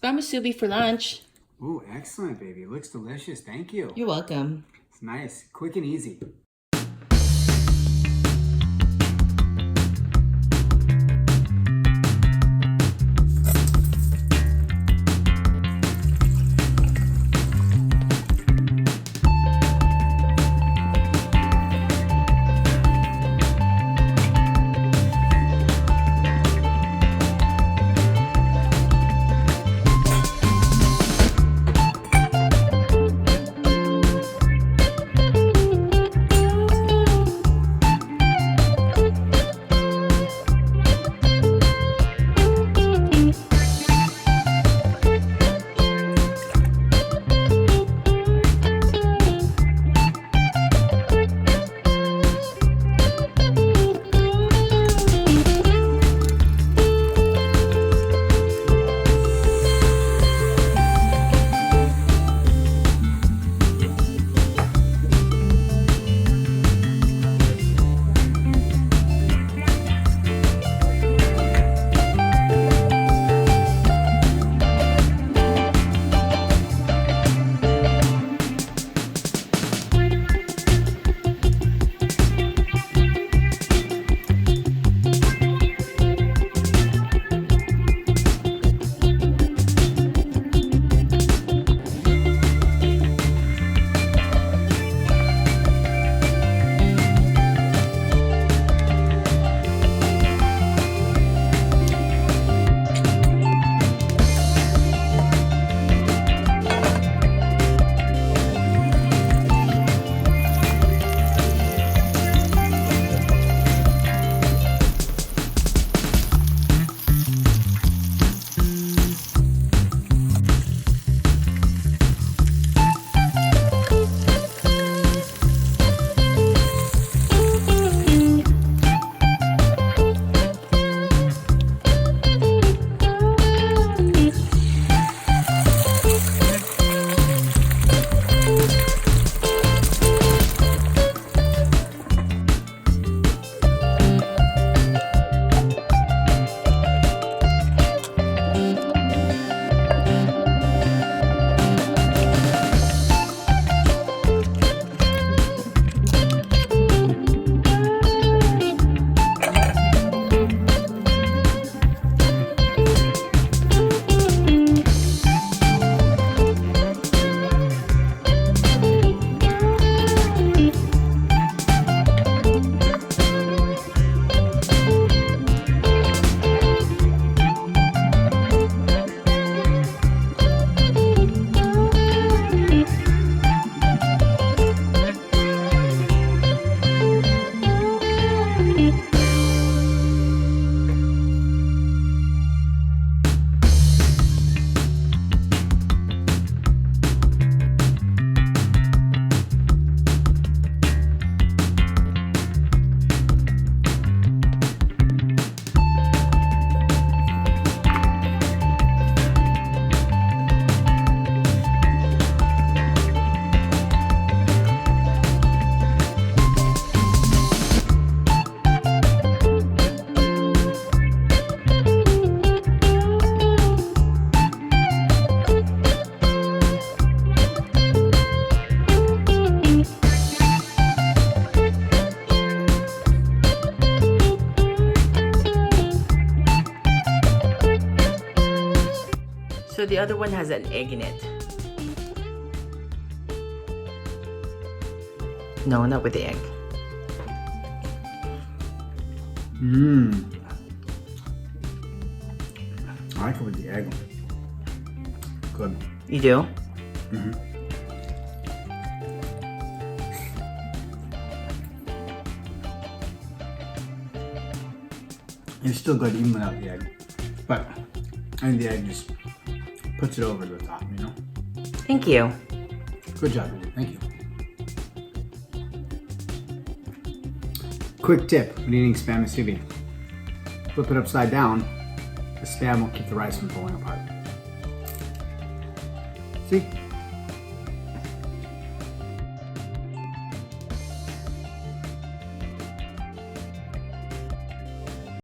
Spam Musubi for lunch. Ooh, excellent, baby. Looks delicious. Thank you. You're welcome. It's nice, quick and easy. So the other one has an egg in it. No, not with the egg. I like it with the egg. Good. You do? It's still good even without the egg. But I think the egg just puts it over the top, you know? Thank you. Good job, baby. Thank you. Quick tip when eating Spam Musubi. Flip it upside down. The Spam will keep the rice from falling apart. See?